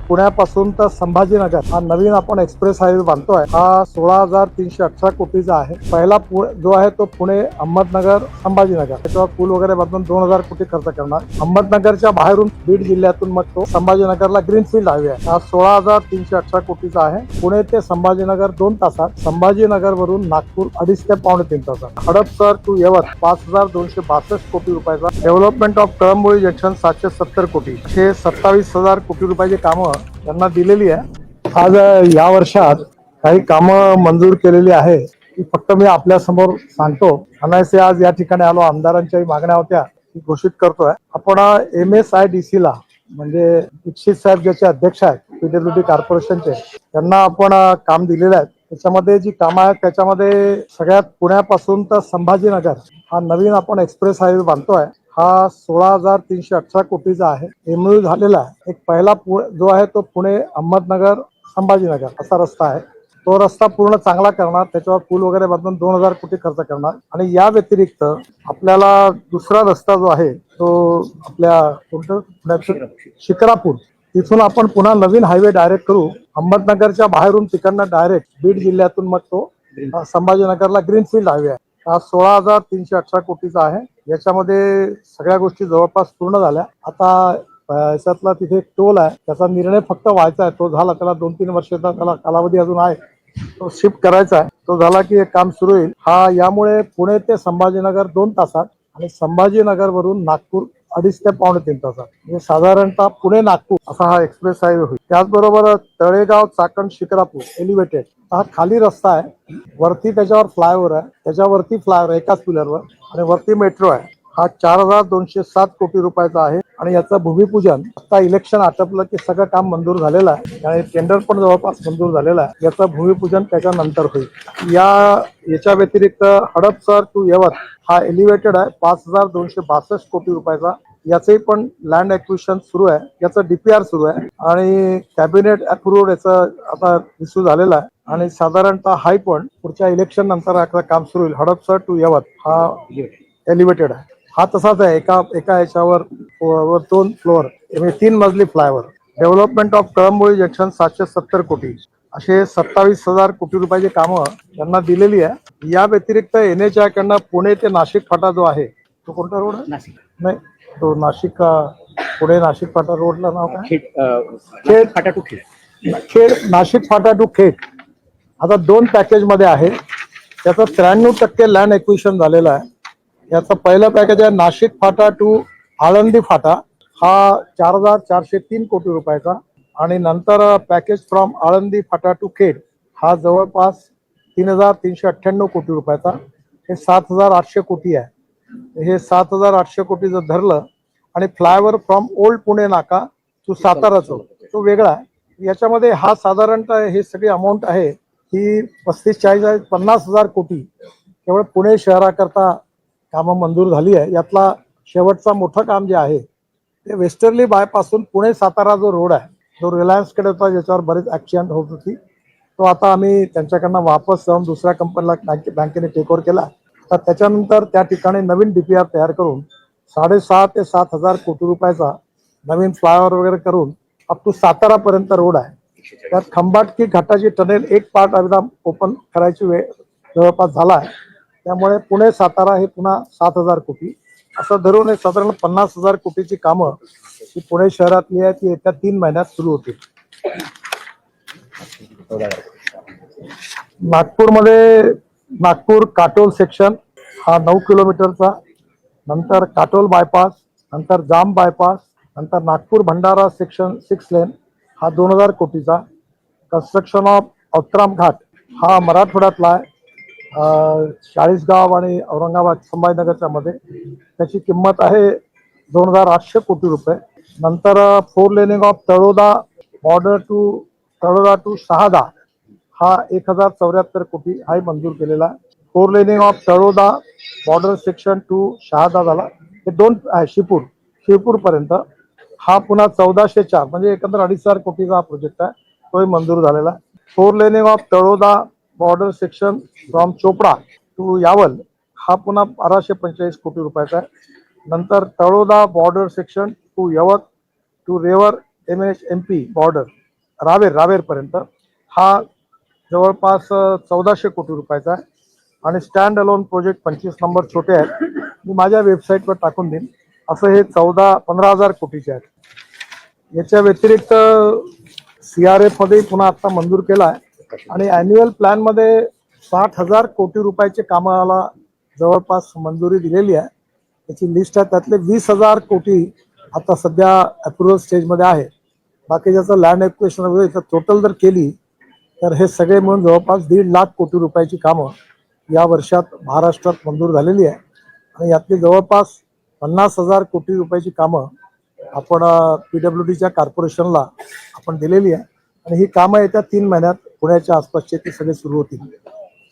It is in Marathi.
पुण्यापासून तर संभाजीनगर हा नवीन आपण एक्सप्रेस हायवे बांधतोय। हा 16,318 कोटीचा आहे। पहिला जो आहे तो पुणे अहमदनगर संभाजीनगर, त्याच्यावर पूल वगैरे बांधून 2,000 कोटी खर्च करणार। अहमदनगरच्या बाहेरून बीड जिल्ह्यातून मग तो संभाजीनगरला ग्रीनफील्ड हायवे आहे। हा 16,318 कोटीचा आहे। पुणे ते संभाजीनगर 2 तासात, संभाजीनगर वरून नागपूर 2.5 ते पावणे 3 तासात, हडपसर टू यवत 5,262 कोटी रुपयाचा, डेव्हलपमेंट ऑफ कळंबोळी जंक्शन 770 कोटी, हे 27,000 कोटी रुपयाची कामं त्यांना दिलेली आहे। आज या वर्षात काही कामं मंजूर केलेली आहे ती फक्त मी आपल्या समोर सांगतो। अनायसे आज या ठिकाणी आलो, आमदारांच्याही मागण्या होत्या ती घोषित करतोय। आपण MSIDC ला म्हणजे दीक्षित साहेब ज्याचे अध्यक्ष आहेत PWD कॉर्पोरेशनचे, त्यांना आपण काम दिलेलं आहे। त्याच्यामध्ये जी कामं आहेत त्याच्यामध्ये सगळ्यात पुण्यापासून तर संभाजीनगर हा नवीन आपण एक्सप्रेस हायवे बांधतोय। हा 16,318 कोटीचा आहे। MOU झालेला आहे। एक पहिला जो आहे तो पुणे अहमदनगर संभाजीनगर असा रस्ता आहे। तो रस्ता पूर्ण चांगला करणार, त्याच्यावर पूल वगैरे बांधून 2,000 कोटी खर्च करणार। आणि या व्यतिरिक्त आपल्याला दुसरा रस्ता जो आहे तो आपल्या शिक्रापूर तिथून आपण पुन्हा नवीन हायवे डायरेक्ट करू। अहमदनगरच्या बाहेरून तिकडनं डायरेक्ट बीड जिल्ह्यातून मग तो संभाजीनगरला ग्रीनफील्ड हायवे आहे। हा 16,318 कोटीचा आहे। याच्यामध्ये सगळ्या गोष्टी जवळपास पूर्ण झाल्या। आता याच्यातला तिथे टोल आहे, त्याचा निर्णय फक्त व्हायचा आहे। तो झाला, त्याला 2-3 वर्षाचा त्याला कालावधी अजून आहे, तो शिफ्ट करायचा आहे। तो झाला की एक काम सुरू होईल। हा यामुळे पुणे ते संभाजीनगर 2 तासात आणि संभाजीनगर वरून नागपूर 2.5 ते पावणे 3 तासात, म्हणजे साधारणतः पुणे नागपूर असा हा एक्सप्रेस हायवे होईल। त्याचबरोबर तळेगाव चाकण शिक्रापूर एलिव्हेटेड हा खाली रस्ता आहे, वरती त्याच्यावर फ्लायओव्हर आहे, त्याच्यावरती फ्लायओव्हर एकाच पिलरवर, आणि वरती मेट्रो आहे। हा 4,207 कोटी रुपयाचा आहे। आणि याचं भूमिपूजन आता इलेक्शन आटपलं की सगळं काम मंजूर झालेलं आहे आणि टेंडर पण जवळपास मंजूर झालेलं आहे। याचं भूमिपूजन त्याच्यानंतर होईल। याच्या व्यतिरिक्त हडपसर टू यवत हा एलिव्हेटेड आहे, 5,262 कोटी रुपयाचा। याचंही पण लँड ॲक्विजिशन सुरू आहे, याचं DPR सुरू आहे आणि कॅबिनेट अप्रूव्ड याचं आता इश्यू झालेला आहे। आणि साधारणतः हाय पण पुढच्या इलेक्शन नंतर काम सुरू होईल। हडपसर टू यवत हा एलिव्हेटेड आहे। हा तसाच आहे, एका याच्यावर 2 फ्लोअर, 3 मजली फ्लायओव्हर। डेव्हलपमेंट ऑफ कळंबोळी जंक्शन 770 कोटी, असे 27,000 कोटी रुपयाची कामं त्यांना दिलेली आहे। या व्यतिरिक्त NHAI कडनं पुणे ते नाशिक फाटा जो आहे तो कोणता रोड आहे? नाही, तो नाशिक पुणे नाशिक फाटा रोडला नाव काय? खेड फाटा टू खेड, नाशिक फाटा टू खेड। आता 2 पॅकेज मध्ये आहे। त्याचं 93% लँड ॲक्विजिशन झालेलं आहे। याचं पहिलं पॅकेज आहे नाशिक फाटा टू आळंदी फाटा, हा 4,403 कोटी रुपयाचा। आणि नंतर पॅकेज फ्रॉम आळंदी फाटा टू खेड हा जवळपास 3,398 कोटी रुपयाचा। हे 7,800 कोटी आहे। हे 7,800 कोटी जर धरलं आणि फ्लायओव्हर फ्रॉम ओल्ड पुणे नाका टू सातारा चौक तो वेगळा आहे। याच्यामध्ये हा साधारणतः हे सगळी अमाऊंट आहे ही 35-40-50,000 कोटी केवळ पुणे शहराकरता कामं मंजूर झाली आहे। यातला शेवटचा मोठं काम जे आहे ते वेस्टर्ली बायपासून पुणे सातारा जो रोड आहे, जो रिलायन्सकडे होता, ज्याच्यावर बरेच ॲक्सिडेंट होत होती, तो आता आम्ही त्यांच्याकडनं वापस जाऊन दुसऱ्या कंपनीला बँकेने टेक ओव्हर केला। तर त्याच्यानंतर त्या ठिकाणी नवीन DPR तयार करून 6,500 ते 7,000 कोटी रुपयाचा नवीन फ्लायओव्हर वगैरे करून अप टू सातारापर्यंत रोड आहे। त्यात खंबाटकी घाटाची टनेल एक पार्ट एकदम ओपन करायची वेळ जवळपास झाला आहे। त्यामुळे पुणे सातारा हे पुन्हा 7,000 कोटी असं धरून एक साधारण 50,000 कोटीची कामं ही पुणे शहरातली आहे, ती येत्या 3 महिन्यात सुरू होतील। नागपूरमध्ये नागपूर काटोल सेक्शन हा 9 किलोमीटरचा, नंतर काटोल बायपास, नंतर जाम बायपास, नंतर नागपूर भंडारा सेक्शन 6 लेन हा 2,000 कोटीचा। कन्स्ट्रक्शन ऑफ अवत्राम घाट हा मराठवाड्यातला आहे, चाळीसगाव आणि औरंगाबाद संभाजीनगरच्या मध्ये, त्याची किंमत आहे 2,800 कोटी रुपये। नंतर 4 laning of Taloda border to Shahada हा 1,074 कोटी हा मंजूर केलेला आहे। 4 laning of Taloda border section to Shahada झाला, हे 2 आहे शिवपूर पर्यंत, हा पुन्हा 1,404 म्हणजे एकंदर 2,500 कोटीचा हा प्रोजेक्ट आहे, तोही मंजूर झालेला आहे। 4 laning of Taloda border section from Chopda to Yawal हा पुन्हा 1,245 कोटी रुपयाचा आहे। नंतर Taloda border section to Yavat to Raver MNH-MP border Raver पर्यंत हा जवळपास 1400 कोटी रुपयाचा आहे आणि स्टँड अलोन प्रोजेक्ट 25 नंबर छोटे आहेत, मी माझ्या वेबसाईटवर टाकून देईन. असं हे 15,000 कोटीचे आहेत. याच्या व्यतिरिक्त CRF मध्ये पुन्हा आता मंजूर केला आहे आणि अॅन्युअल प्लॅन मध्ये 60,000 कोटी रुपयाचे कामाला जवळपास मंजुरी दिलेली आहे. त्याची लिस्ट आहे, त्यातले 20,000 कोटी आता सध्या अप्रुव्हल स्टेजमध्ये आहे. बाकी ज्याचं लँड ॲक्विजिशन वगैरे टोटल जर केली तर हे सगळे मिळून जवळपास 1.5 लाख कोटी रुपयाची कामं या वर्षात महाराष्ट्रात मंजूर झालेली आहे आणि यातली जवळपास 50,000 कोटी रुपयाची कामं आपण PWDच्या कॉर्पोरेशनला आपण दिलेली आहे आणि ही कामं येत्या 3 महिन्यात पुण्याच्या आसपासचे ते सगळे सुरू होतील.